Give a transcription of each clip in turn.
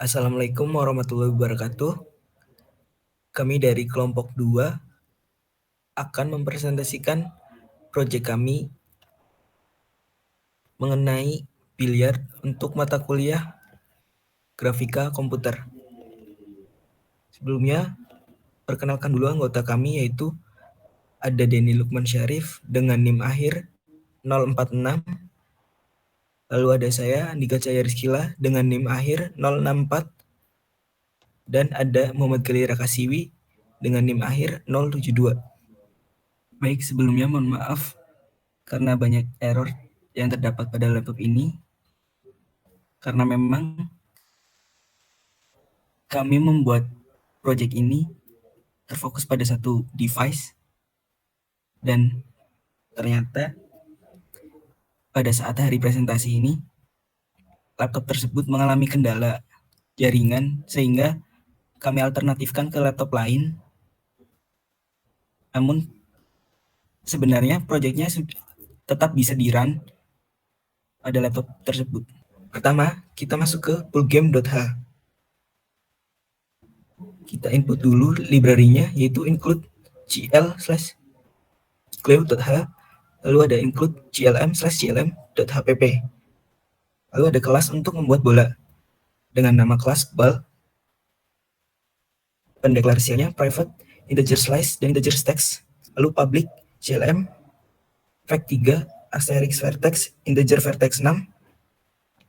Assalamualaikum warahmatullahi wabarakatuh. Kami dari kelompok 2 akan mempresentasikan proyek kami mengenai biliar untuk mata kuliah grafika komputer. Sebelumnya, perkenalkan dulu anggota kami, yaitu ada Denny Lukman Syarif dengan NIM akhir 046. Lalu ada saya, Andika Cahaya Rizkila dengan NIM akhir 064. Dan ada Muhammad Gali Rakasiwi dengan NIM akhir 072. Baik, sebelumnya mohon maaf karena banyak error yang terdapat pada laptop ini, karena memang kami membuat proyek ini terfokus pada satu device, dan ternyata pada saat hari presentasi ini laptop tersebut mengalami kendala jaringan, sehingga kami alternatifkan ke laptop lain. Namun sebenarnya proyeknya tetap bisa di-run pada laptop tersebut. Pertama, kita masuk ke fullgame.h. Kita input dulu library-nya, yaitu include gl/cleo.h, lalu ada include glm/glm.hpp. Lalu ada kelas untuk membuat bola dengan nama kelas ball. Pendeklarasiannya private, integer slice, dan integer text. Lalu public glm fact3 asterisk vertex integer vertex 6.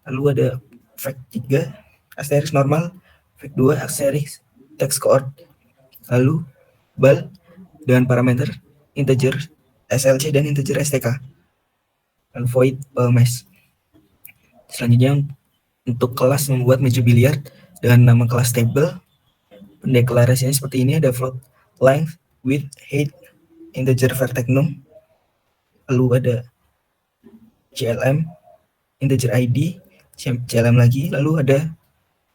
Lalu ada fact3 asterisk normal fact2 asterisk text coord. Lalu ball dengan parameter integer slc dan integer stk. Dan void ball mesh. Selanjutnya, untuk kelas membuat meja biliar dengan nama kelas table, pendeklarasiannya seperti ini. Ada float length, width, height, integer vertex num. Lalu ada clm, integer id, clm lagi. Lalu ada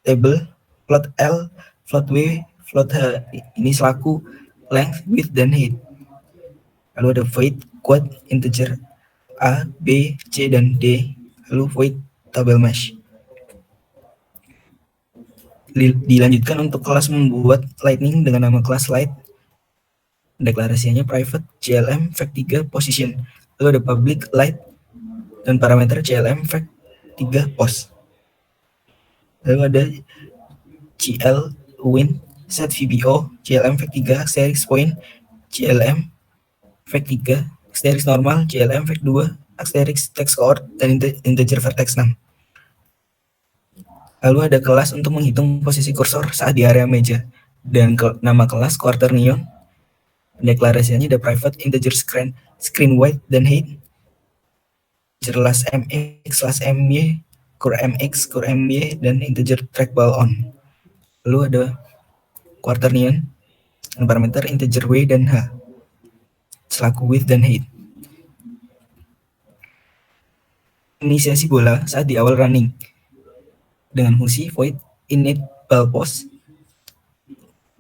table, float l, float w, float h. Ini selaku length, width, dan height. Lalu ada void quad, integer a, b, c, dan d. Lalu void table mesh. Dilanjutkan untuk kelas membuat lightning dengan nama kelas light. Deklarasinya private glm fact3 position. Lalu ada public light dan parameter glm fact3 pos. Lalu ada gl win set vbo glm fact3 asterisk point glm fact3 asterisk normal glm fact2 asterisk text coord dan integer vertex 6. Lalu ada kelas untuk menghitung posisi kursor saat di area meja dan nama kelas quaternion. Deklarasinya ada private integer screen width dan height, integer last mx last my kur mx kur my, dan integer trackball on. Lalu ada quaternion dan parameter integer w dan h selaku width dan height. Inisiasi bola saat di awal running dengan fungsi void init ball post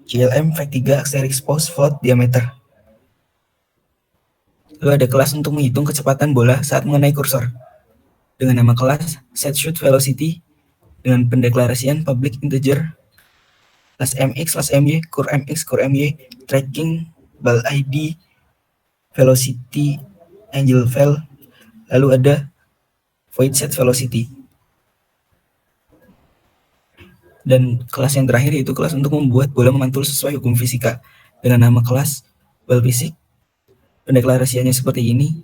glm fact3 asterisk post float diameter. Lalu ada kelas untuk menghitung kecepatan bola saat mengenai kursor dengan nama kelas setShoot velocity dengan pendeklarasian public integer last mx last my kur mx kur my tracking ball id velocity angel vel. Lalu ada void set velocity. Dan kelas yang terakhir yaitu kelas untuk membuat bola memantul sesuai hukum fisika dengan nama kelas ball physics. Pendeklarasiannya seperti ini.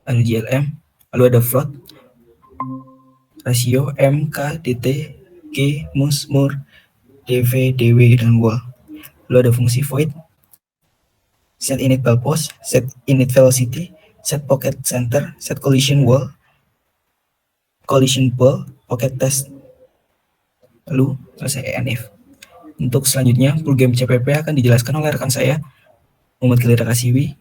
Ada glm, lalu ada float rasio m k dt g mus mur dv dw dan wall. Lalu ada fungsi void set init ball post, set init velocity, set pocket center, set collision wall, collision ball, pocket test. Lalu selesai env. Untuk selanjutnya, fullgame CPP akan dijelaskan oleh rekan saya, Muhammad Gali Rakasiwi.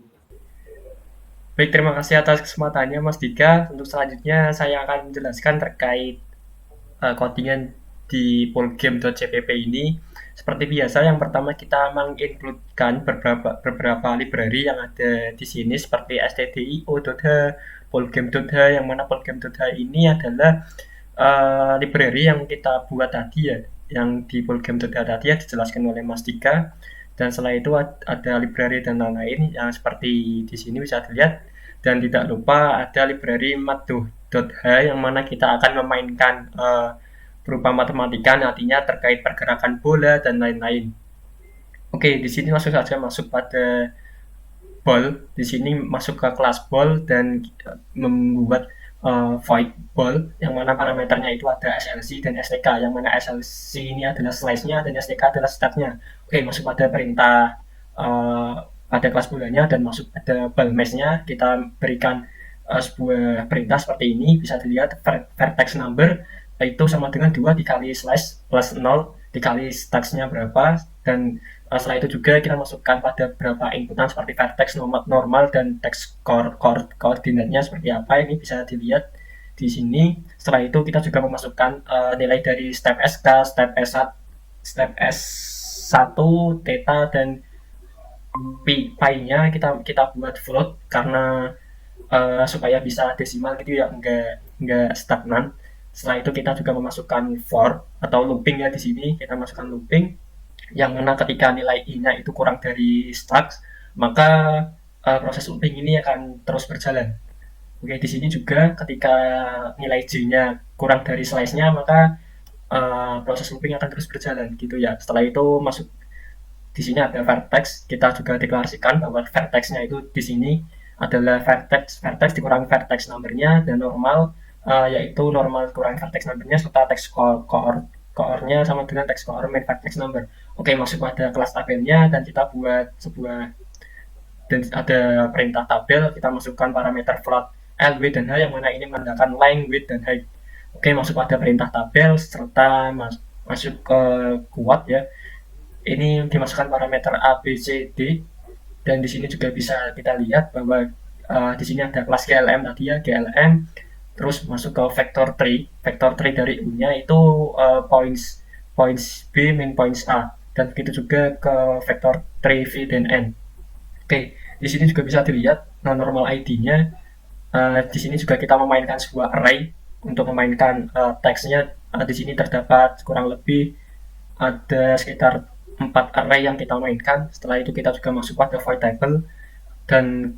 Baik, terima kasih atas kesempatannya Mas Dika. Untuk selanjutnya saya akan menjelaskan terkait codingan di fullgame.cpp ini. Seperti biasa, yang pertama kita mengincludekan beberapa library yang ada di sini seperti stdio.h, fullgame.h, yang mana fullgame.h ini adalah library yang kita buat tadi ya, yang di Polgame.h tadi ya dijelaskan oleh Mas Dika. Dan setelah itu ada library dan lain-lain yang seperti di sini bisa dilihat. Dan tidak lupa ada library mat.h yang mana kita akan memainkan berupa matematika nantinya terkait pergerakan bola dan lain-lain. Oke, di sini langsung saja masuk pada ball. Di sini masuk ke kelas ball dan membuat void ball yang mana parameternya itu ada SLC dan STK, yang mana SLC ini adalah slice-nya dan STK adalah stat-nya. Oke, masuk pada perintah pada kelas bolanya dan masuk pada ball mesh-nya. Kita berikan sebuah perintah seperti ini, bisa dilihat vertex number itu sama dengan 2 dikali slice plus 0 dikali stats-nya berapa, dan setelah itu juga kita masukkan pada beberapa inputan seperti vertex normal dan text koordinatnya seperti apa, ini bisa dilihat di sini. Setelah itu kita juga memasukkan nilai dari step S ke step S1, theta dan pi-nya kita buat float karena supaya bisa desimal gitu ya, enggak stagnan. Setelah itu kita juga memasukkan for atau looping ya, di sini kita masukkan looping yang mana ketika nilai i-nya itu kurang dari stacks, maka proses looping ini akan terus berjalan. Oke, di sini juga ketika nilai j-nya kurang dari slice-nya, maka proses looping akan terus berjalan gitu ya. Setelah itu masuk di sini ada vertex, kita juga deklarasikan bahwa vertex-nya itu di sini adalah vertex dikurangi vertex number-nya, dan normal yaitu normal kurangi vertex number-nya serta text core-nya sama dengan text core main vertex number. Oke, masuk pada kelas tabelnya dan kita buat sebuah, dan ada perintah tabel, kita masukkan parameter float L, width, dan H yang mana ini menandakan length, width, dan height. Oke, masuk pada perintah tabel serta masuk ke kuat ya. Ini dimasukkan parameter A, B, C, D, dan di sini juga bisa kita lihat bahwa di sini ada kelas GLM tadi ya, GLM. Terus masuk ke vector tree dari U-nya itu points B min points A, dan begitu juga ke vector tree V dan N. Oke, di sini juga bisa dilihat non-normal ID-nya. Di sini juga kita memainkan sebuah array untuk memainkan teksnya. Di sini terdapat kurang lebih ada sekitar 4 array yang kita mainkan. Setelah itu kita juga masuk pada void table dan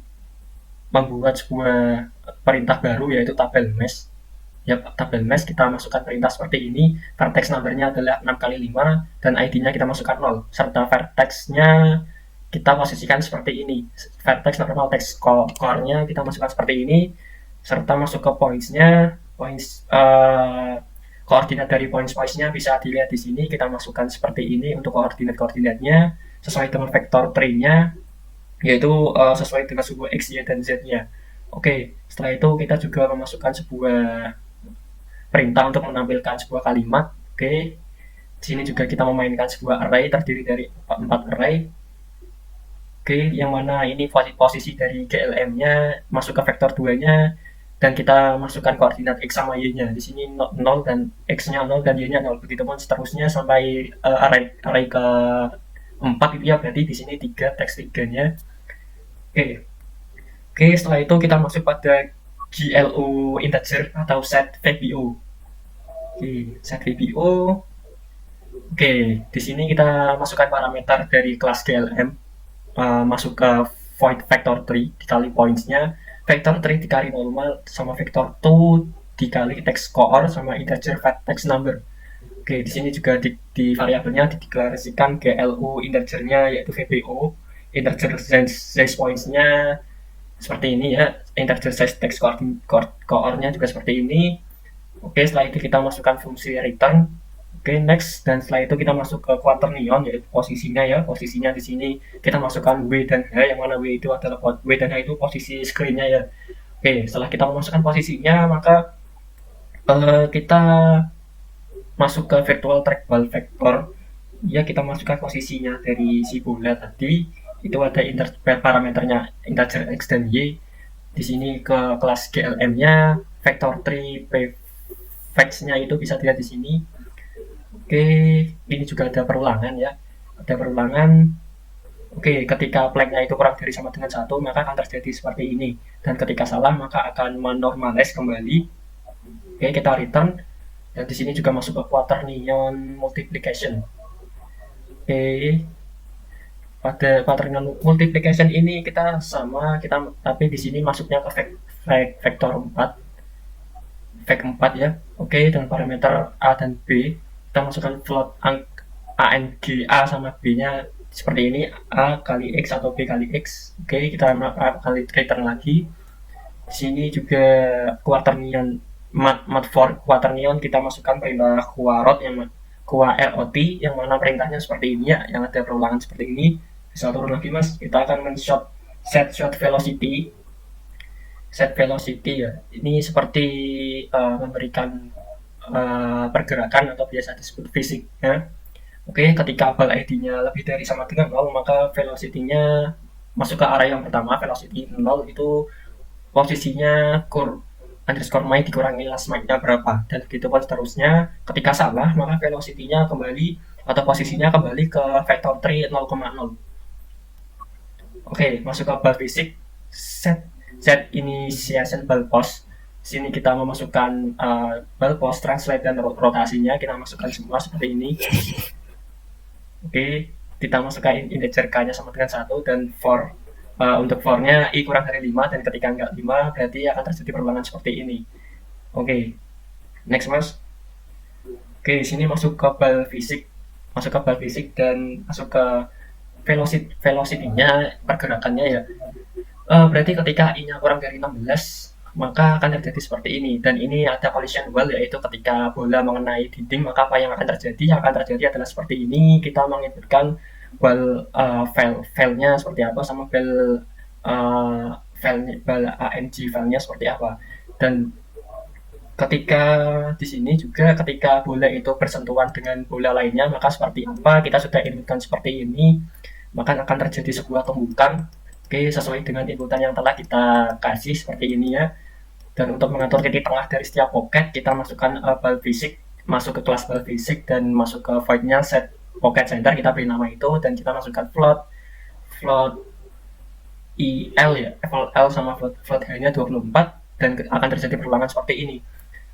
membuat sebuah perintah baru yaitu tabel mesh. Ya, tabel mesh kita masukkan perintah seperti ini. Vertex number-nya adalah 6 kali 5 dan ID-nya kita masukkan 0 serta vertex-nya kita posisikan seperti ini. Vertex normal text core-nya kita masukkan seperti ini serta masuk ke points-nya. Koordinat dari points-nya bisa dilihat di sini, kita masukkan seperti ini untuk koordinatnya sesuai dengan vector tree-nya, yaitu sesuai dengan sebuah x, y, dan z-nya. Oke, setelah itu kita juga memasukkan sebuah perintah untuk menampilkan sebuah kalimat. Oke, di sini juga kita memainkan sebuah array terdiri dari 4 array. Oke, yang mana ini posisi dari GLM-nya masuk ke vektor 2-nya, dan kita masukkan koordinat x sama y-nya. Di sini 0 dan x-nya 0 dan y-nya 0. Begitupun seterusnya sampai array ke 4 itu ya, berarti di sini 3 teks 3-nya. Oke, setelah itu kita masuk pada GLO integer atau set VBO. Oke, set VBO. Oke, di sini kita masukkan parameter dari kelas GLM, masuk ke void vector 3 dikali points-nya, vector 3 dikali normal sama vector 2 dikali text core sama integer vertex number. Oke, di sini juga di variabelnya dideklarasikan GLO integernya yaitu VBO, integer size points-nya seperti ini ya, integer size text core-nya juga seperti ini. Oke, setelah itu kita masukkan fungsi return. Oke, next, dan setelah itu kita masuk ke quaternion yaitu posisinya ya. Posisinya di sini kita masukkan W dan H, yang mana W itu adalah W dan H itu posisi screen-nya ya. Oke, setelah kita memasukkan posisinya, maka kita masuk ke virtual trackball vector. Ya, kita masukkan posisinya dari si bola tadi. Itu ada parameternya integer x dan y. Di sini ke kelas GLM-nya, vector 3 prefix-nya itu bisa dilihat di sini. Oke, ini juga ada perulangan ya. Ada perulangan. Oke, ketika flag-nya itu kurang dari sama dengan 1, maka akan terjadi seperti ini. Dan ketika salah, maka akan menormalize kembali. Oke, kita return. Dan di sini juga masuk ke quaternion multiplication. Oke, pada quaternion multiplication ini kita sama, tapi di sini masuknya ke vektor 4, vec 4 ya. Oke, dengan parameter A dan B, kita masukkan float ANG A sama B-nya seperti ini, A kali X atau B kali X. Oke, kita kali return lagi. Di sini juga quaternion mat for quaternion kita masukkan perintah quarot yang ROT yang mana perintahnya seperti ini ya, yang ada perulangan seperti ini. Bisa turun lagi mas, kita akan set shot velocity ya. Ini seperti memberikan pergerakan atau biasa disebut fisik ya. Oke, ketika ball ID-nya lebih dari sama dengan 0, maka velocity-nya masuk ke area yang pertama. Velocity 0 itu posisinya underscore my dikurangi last mic-nya berapa, dan begitu pun seterusnya. Ketika salah, maka velocity-nya kembali atau posisinya kembali ke vector 3 0,0. Oke, masuk ke ball basic, set initiation ball post. Sini kita memasukkan ball post, translate dan rotasinya kita masukkan semua seperti ini. Oke, kita masukkan integer k-nya sama dengan 1, dan for untuk for-nya i kurang dari 5, dan ketika enggak 5 berarti akan terjadi perulangan seperti ini. Oke, next mas. Oke, di sini masuk ke ball fisik, dan masuk ke velocity-nya, pergerakannya ya. Berarti ketika i-nya kurang dari 16, maka akan terjadi seperti ini, dan ini ada collision well, yaitu ketika bola mengenai dinding, maka apa yang akan terjadi? Yang akan terjadi adalah seperti ini. Kita menginputkan ball file-nya seperti apa, sama ball ANG file-nya seperti apa. Dan ketika di sini juga ketika bola itu bersentuhan dengan bola lainnya, maka seperti apa? Kita sudah inputkan seperti ini, maka akan terjadi sebuah tumbukan. Oke, sesuai dengan inputan yang telah kita kasih seperti ini ya. Dan untuk mengatur titik tengah dari setiap pocket, kita masukkan ball basic, masuk ke kelas ball basic, dan masuk ke void-nya set pocket center, kita beri nama itu, dan kita masukkan float IL ya, L sama float H-nya 24, dan akan terjadi perulangan seperti ini.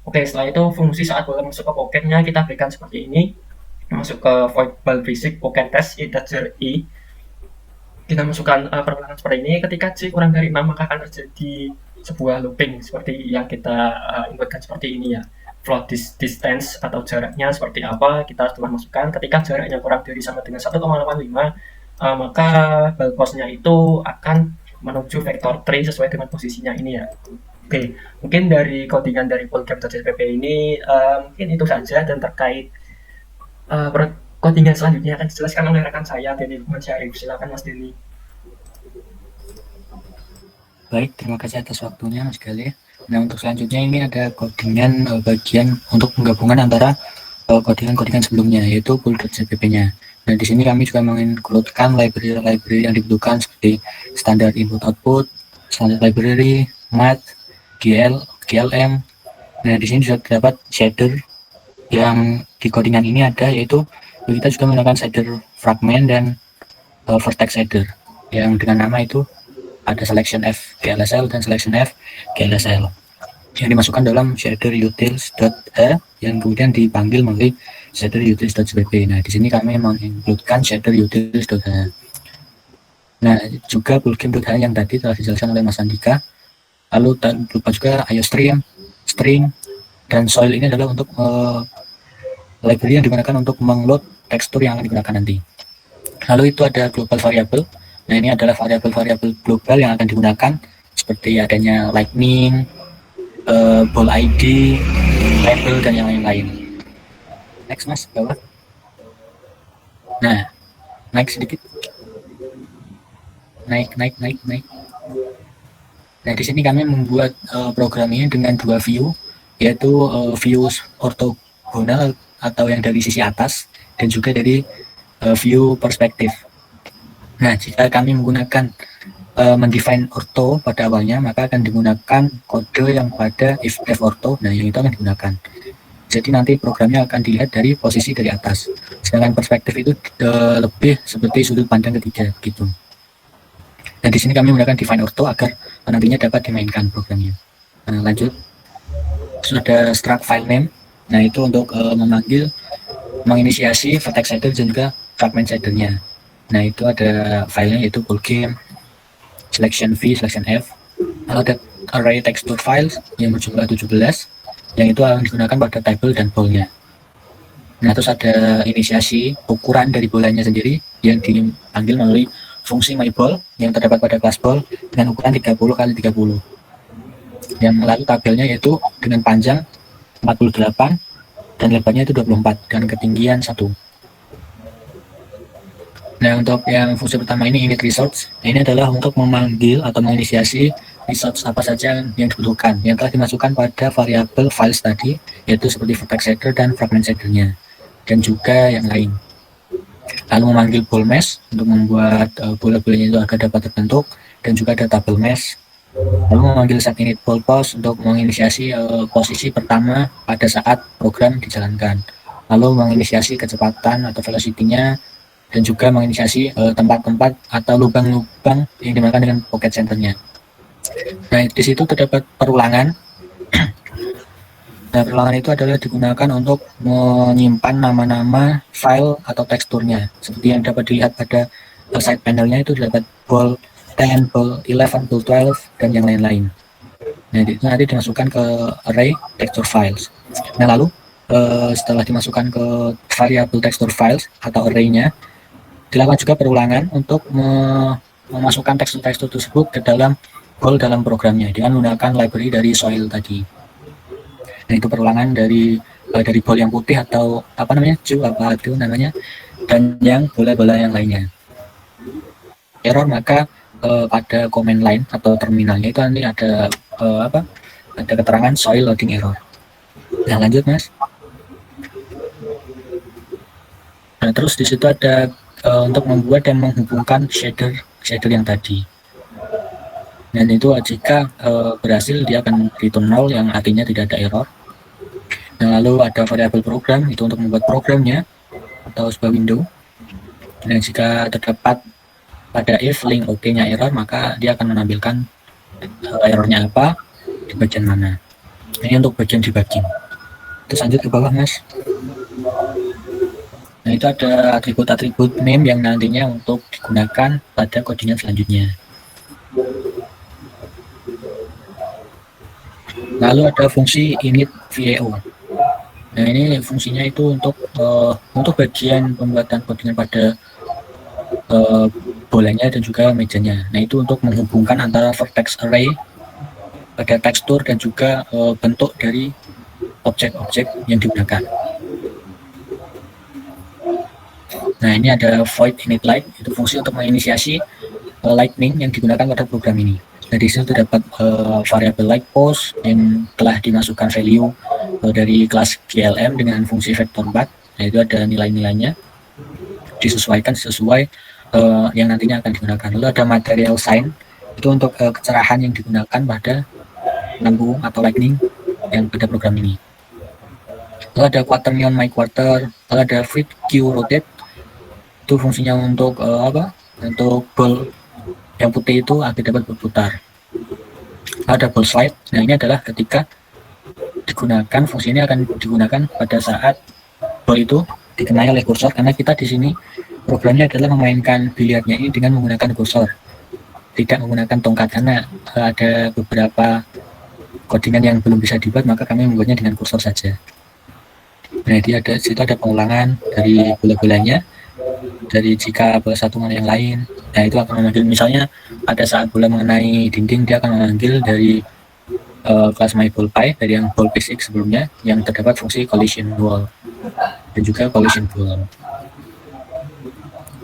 Oke, setelah itu fungsi saat bola masuk ke pocketnya kita berikan seperti ini. Masuk ke void ball basic pocket test integer i, kita masukkan perulangan seperti ini. Ketika C kurang dari 6, maka akan terjadi sebuah looping seperti yang kita inputkan seperti ini ya. Float distance atau jaraknya seperti apa kita telah masukkan. Ketika jaraknya kurang dari sama dengan 1,85, maka ball post-nya itu akan menuju vector 3 sesuai dengan posisinya ini ya. Oke, mungkin dari codingan dari poolgame.cpp ini mungkin itu saja, dan terkait codingan selanjutnya akan dijelaskan oleh rekan saya, Denny Lukman Syarif. Silakan Mas Denny. Baik, terima kasih atas waktunya Mas Galih. Nah, untuk selanjutnya ini ada codingan bagian untuk penggabungan antara codingan sebelumnya, yaitu pool.cpp-nya. Nah, di sini kami juga mengincludekan library yang dibutuhkan seperti standar input-output, standar library, math, GL, GLM. Nah, di sini juga terdapat shader yang di codingan ini ada, yaitu kita juga menggunakan shader fragment dan vertex shader yang dengan nama itu ada selection F GLSL dan selection F GLSL yang dimasukkan dalam shader utils.h yang kemudian dipanggil melalui shader utils.cpp. Nah, di sini kami mengincludekan shader utils.h. Nah, juga poolgame.h yang tadi telah dijelaskan oleh Mas Andika. Lalu tak lupa juga IOStream, string, dan soil ini adalah untuk library yang digunakan untuk mengload tekstur yang akan digunakan nanti. Lalu itu ada global variable. Nah, ini adalah variabel-variabel global yang akan digunakan seperti adanya lightning, ball ID, label, dan yang lain-lain. Next mas, bawah. Nah, naik sedikit. Naik. Nah, di sini kami membuat program ini dengan dua view, yaitu view ortogonal atau yang dari sisi atas, dan juga dari view perspektif. Nah, jika kami menggunakan mendefine ortho pada awalnya, maka akan digunakan kode yang pada if ortho. Nah, yang itu akan digunakan. Jadi nanti programnya akan dilihat dari posisi dari atas. Sedangkan perspektif itu lebih seperti sudut pandang ketiga gitu. Dan di sini kami menggunakan define ortho agar nantinya dapat dimainkan programnya. Nah, lanjut. Sudah struct file name. Nah itu untuk memanggil, menginisiasi vertex shader dan juga fragment shadernya. Nah itu ada filenya yaitu ballgame selection v selection f. Lalu ada array texture files yang berjumlah 17 yang itu akan digunakan pada table dan ballnya. Nah terus ada inisiasi ukuran dari bolanya sendiri yang dipanggil melalui fungsi myBall yang terdapat pada kelas ball dengan ukuran 30 kali 30. Yang lalu tabelnya yaitu dengan panjang 48 dan lebarnya itu 24 dan ketinggian 1. Nah untuk yang fungsi pertama ini init resource, ini adalah untuk memanggil atau menginisiasi resource apa saja yang dibutuhkan yang telah dimasukkan pada variabel files tadi, yaitu seperti vertex shader dan fragment shadernya dan juga yang lain. Lalu memanggil ball mesh untuk membuat bola-bolanya itu agar dapat terbentuk dan juga ada table mesh. Lalu memanggil set init ball pose untuk menginisiasi posisi pertama pada saat program dijalankan. Lalu menginisiasi kecepatan atau velocity-nya dan juga menginisiasi tempat-tempat atau lubang-lubang yang dimakan dengan pocket centernya. Nah di situ terdapat perulangan. Nah perulangan itu adalah digunakan untuk menyimpan nama-nama file atau teksturnya seperti yang dapat dilihat pada side panelnya itu terdapat ball 10, ball 11, ball 12 dan yang lain-lain. Nah itu nanti dimasukkan ke array texture files. Nah lalu setelah dimasukkan ke variabel texture files atau array-nya, dilakukan juga perulangan untuk memasukkan tekstur-tekstur tersebut ke dalam ball dalam programnya dengan menggunakan library dari soil tadi. Nah itu perulangan dari ball yang putih atau apa namanya, Ju apa itu namanya, dan yang bola-bola yang lainnya. Error maka pada command line atau terminalnya itu nanti ada ada keterangan soil loading error. Nah lanjut mas. Nah terus di situ ada untuk membuat dan menghubungkan shader yang tadi. Dan itu jika berhasil dia akan return 0 yang artinya tidak ada error. Dan lalu ada variabel program itu untuk membuat programnya atau sebuah window. Dan jika terdapat pada if link OK-nya error, maka dia akan menampilkan errornya apa di bagian mana. Ini untuk bagian debugging. Terus lanjut ke bawah mas. Nah itu ada atribut-atribut name yang nantinya untuk digunakan pada codingan selanjutnya. Lalu ada fungsi init VAO. Nah ini fungsinya itu untuk bagian pembuatan codingan pada bolanya dan juga mejanya. Nah itu untuk menghubungkan antara vertex array pada tekstur dan juga bentuk dari objek-objek yang digunakan. Nah ini ada void init light, itu fungsi untuk menginisiasi lightning yang digunakan pada program ini. Nah di situ terdapat variabel light pose yang telah dimasukkan value dari kelas GLM dengan fungsi vektor 4. Nah itu ada nilai-nilainya disesuaikan sesuai yang nantinya akan digunakan. Lalu ada material sign, itu untuk kecerahan yang digunakan pada lampu atau lightning yang pada program ini. Lalu ada quarter neon my quarter, lalu ada flip Q rotate, itu fungsinya untuk untuk ball yang putih itu agar dapat berputar. Ada ball slide, nah ini adalah ketika digunakan, fungsi ini akan digunakan pada saat ball itu dikenai oleh kursor, karena kita di sini programnya adalah memainkan biliarnya ini dengan menggunakan kursor, tidak menggunakan tongkat, karena ada beberapa codingan yang belum bisa dibuat, maka kami membuatnya dengan kursor saja. Nah di situ ada pengulangan dari bola-bolanya, dari jika bola satu mengenai yang lain. Nah itu akan memanggil, misalnya pada saat bola mengenai dinding, dia akan memanggil dari kelas myBallPy dari yang ball physics sebelumnya yang terdapat fungsi collision wall dan juga collision ball.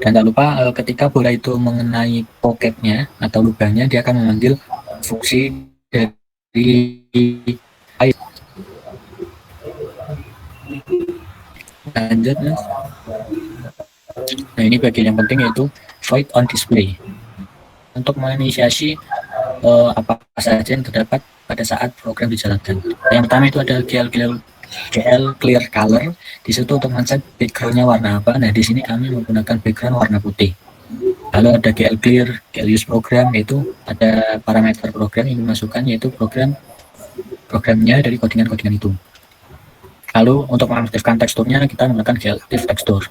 Dan tak lupa ketika bola itu mengenai pocketnya atau lubangnya, dia akan memanggil fungsi dari lanjut mas. Nah ini bagian yang penting yaitu void on display untuk menginisiasi apa saja yang terdapat pada saat program dijalankan. Yang pertama itu ada GL clear color, di situ untuk men-set backgroundnya warna apa. Nah di sini kami menggunakan background warna putih. Lalu ada GL clear, GL use program, yaitu ada parameter program yang dimasukkan, yaitu programnya dari codingan itu. Lalu untuk mengaktifkan teksturnya kita menggunakan GLActive Texture.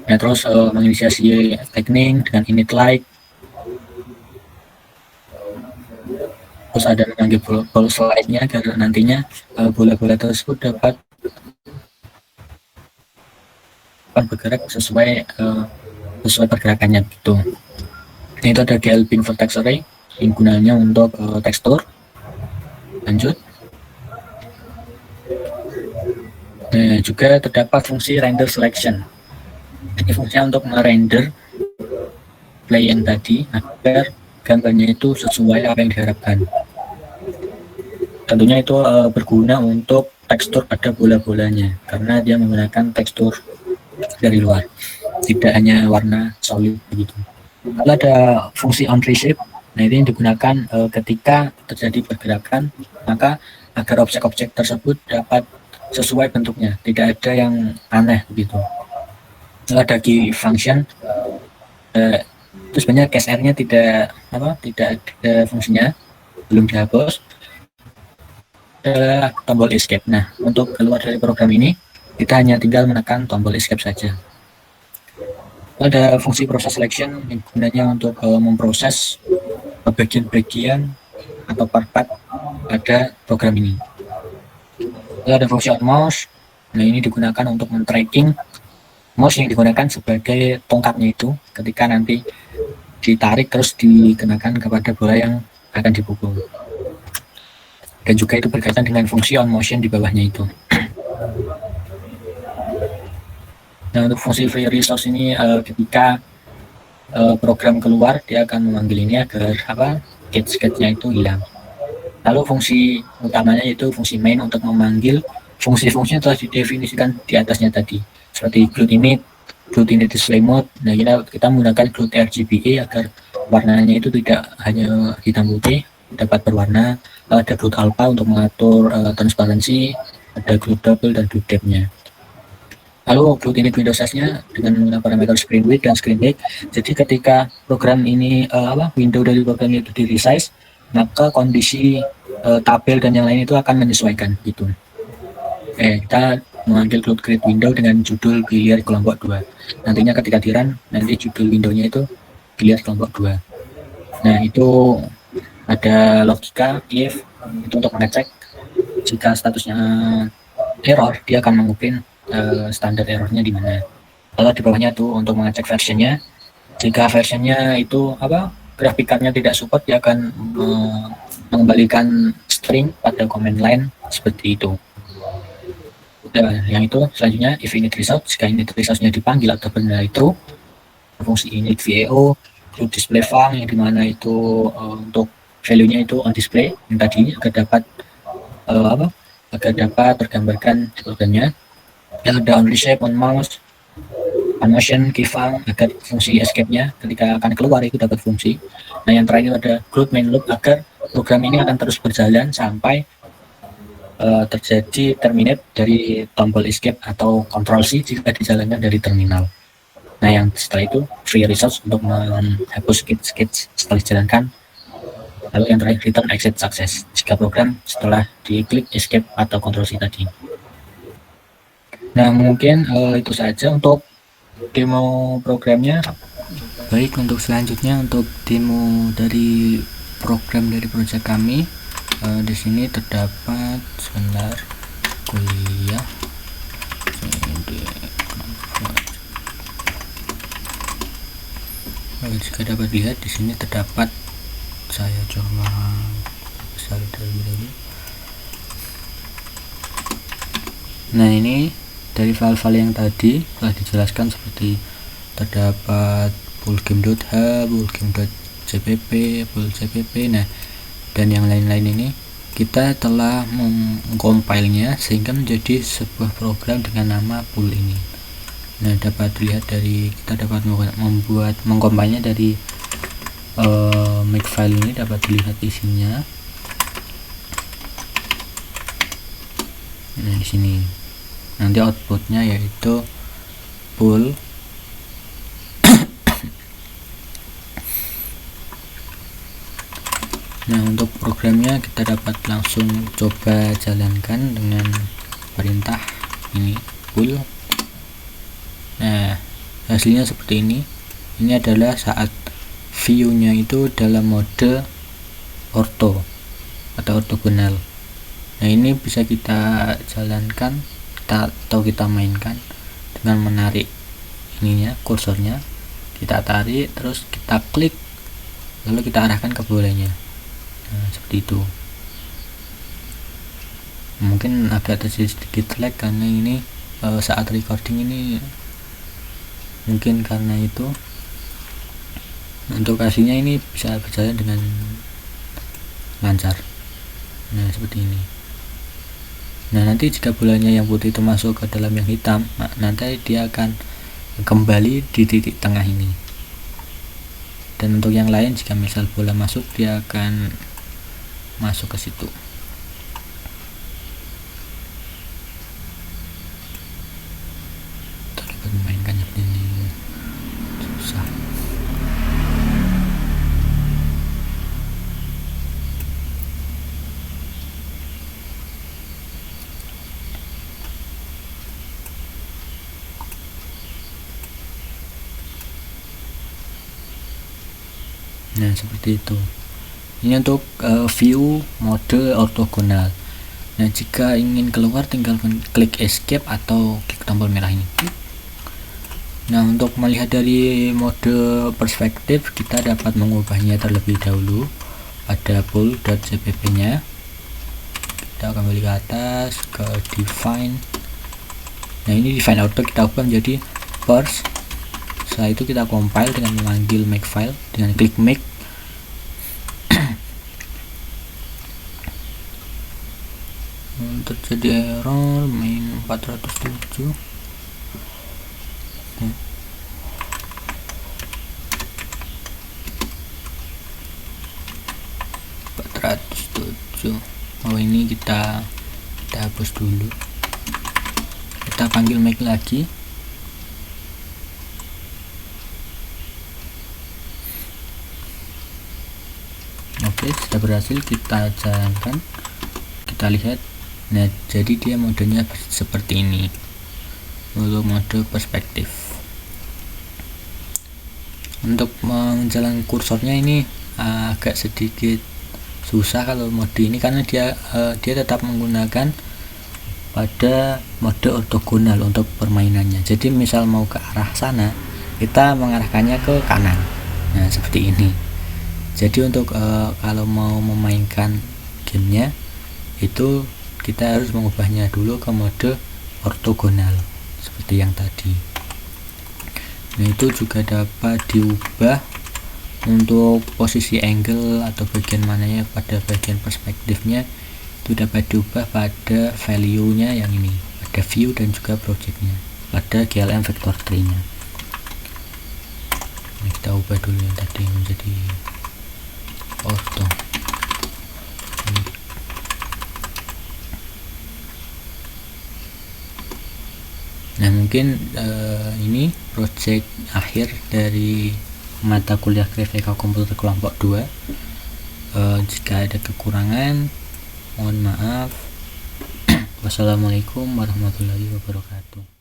Ya, terus menginisiasi lightning dengan init light. Terus ada memanggil ball slide-nya agar nantinya bola-bola tersebut dapat bergerak sesuai pergerakannya gitu. Ini itu ada GL Pin Vertex Array yang gunanya untuk tekstur. Lanjut. Nah, juga terdapat fungsi render selection. Ini fungsinya untuk merender play yang tadi agar gambarnya itu sesuai apa yang diharapkan. Tentunya itu berguna untuk tekstur pada bola-bolanya karena dia menggunakan tekstur dari luar, tidak hanya warna solid begitu. Lalu ada fungsi on reshape. Nah, ini digunakan ketika terjadi pergerakan, maka agar objek-objek tersebut dapat sesuai bentuknya, tidak ada yang aneh begitu. Lalu ada key function. Itu sebenarnya case R-nya tidak ada fungsinya, belum dihapus. Ada tombol escape. Nah, untuk keluar dari program ini kita hanya tinggal menekan tombol escape saja. Ada fungsi process selection yang gunanya untuk memproses bagian-bagian atau part-part pada program ini. Lalu ada fungsi on mouse. Nah, ini digunakan untuk men-tracking mouse yang digunakan sebagai tongkatnya itu ketika nanti ditarik terus dikenakan kepada bola yang akan dipukul. Dan juga itu berkaitan dengan fungsi on motion di bawahnya itu. Nah, untuk fungsi free resource ini ketika program keluar dia akan memanggil ini agar sketch-nya itu hilang. Lalu fungsi utamanya yaitu fungsi main untuk memanggil fungsi-fungsi yang telah didefinisikan di atasnya tadi, seperti glued init display mode. Nah, kita menggunakan glued RGBA agar warnanya itu tidak hanya hitam putih, dapat berwarna. Ada glued alpha untuk mengatur transparansi, ada glued double dan glued depth-nya. Lalu glued init window size-nya dengan menggunakan parameter screen width dan screen height. Jadi ketika program ini window dari program itu di resize, maka kondisi tabel dan yang lain itu akan menyesuaikan gitu. Kita mengambil glued grid window dengan judul biliar kelompok 2. Nantinya ketika di-run, nanti judul windownya itu biliar kelompok 2. Nah, itu ada logika if itu untuk mengecek jika statusnya error, dia akan mengupin standar errornya di mana. Lalu di bawahnya tuh untuk mengecek versionnya. Jika versionnya itu grafikannya tidak support, dia akan mengembalikan string pada command line seperti itu. Yang itu selanjutnya if init result, jika init resultnya dipanggil atau benar true, fungsi init VAO, glued display func yang dimana itu untuk value-nya itu on display yang tadi agar dapat tergambarkan programnya. Yang ada on reshape, on mouse, on motion, key func agar fungsi escape-nya ketika akan keluar itu dapat fungsi. Nah, yang terakhir ada glued main loop agar program ini akan terus berjalan sampai terjadi terminate dari tombol escape atau control C jika dijalankan dari terminal. Nah, yang setelah itu free resource untuk menghapus sketch setelah dijalankan. Lalu yang terakhir return exit success jika program setelah diklik escape atau control C tadi. Nah, mungkin itu saja untuk demo programnya. Baik, untuk selanjutnya untuk demo dari program dari proyek kami. Di sini terdapat sebentar kuliah. Jika dapat lihat di sini terdapat, saya coba besar terlebih dahulu. Nah, ini dari file-file yang tadi telah dijelaskan seperti terdapat fullgame.h, fullgame.cpp, fullcpp. Nah, dan yang lain-lain ini kita telah mengcompile-nya sehingga menjadi sebuah program dengan nama pool ini. Nah, dapat dilihat dari kita dapat mengcompile-nya dari makefile ini, dapat dilihat isinya. Nah, di sini nanti outputnya yaitu pool Nah, untuk programnya kita dapat langsung coba jalankan dengan perintah ini full. Nah, hasilnya seperti ini. Ini adalah saat view-nya itu dalam mode ortho atau ortogonal. Nah, ini bisa kita jalankan atau kita mainkan dengan menarik ininya, kursornya kita tarik, terus kita klik, lalu kita arahkan ke bolanya. Nah, seperti itu. Mungkin agak terjadi sedikit lag karena ini saat recording ini, mungkin karena itu. Untuk hasilnya ini bisa berjalan dengan lancar. Nah, seperti ini. Nah, nanti jika bolanya yang putih itu masuk ke dalam yang hitam, nanti dia akan kembali di titik tengah ini. Dan untuk yang lain, jika misal bola masuk, dia akan masuk ke situ. Dapat memainkan seperti ini susah. Nah, seperti itu. Ini untuk view mode ortogonal. Nah, jika ingin keluar tinggal klik escape atau klik tombol merah ini. Nah, untuk melihat dari mode perspektif, kita dapat mengubahnya terlebih dahulu pada pool.cpp nya. Kita kembali ke atas ke define. Nah, ini define auto kita ubah menjadi parse. Setelah itu kita compile dengan memanggil makefile dengan klik make. Terjadi error main 407. Oh, ini kita hapus dulu. Kita panggil make lagi. Oke, sudah berhasil kita jalankan. Kita lihat. Nah, jadi dia modenya seperti ini. Lalu mode perspektif. Untuk menjalankan kursornya ini agak sedikit susah kalau mode ini karena dia tetap menggunakan pada mode ortogonal untuk permainannya. Jadi misal mau ke arah sana, kita mengarahkannya ke kanan. Nah, seperti ini. Jadi untuk kalau mau memainkan gamenya itu kita harus mengubahnya dulu ke mode ortogonal seperti yang tadi. Nah, itu juga dapat diubah untuk posisi angle atau bagian mananya pada bagian perspektifnya, itu dapat diubah pada value nya yang ini, pada view dan juga projectnya, pada GLM vector tree nya. Nah, kita ubah dulu yang tadi menjadi ortho. Nah, mungkin ini project akhir dari mata kuliah Grafika Komputer kelompok 2. Jika ada kekurangan mohon maaf. Wassalamualaikum warahmatullahi wabarakatuh.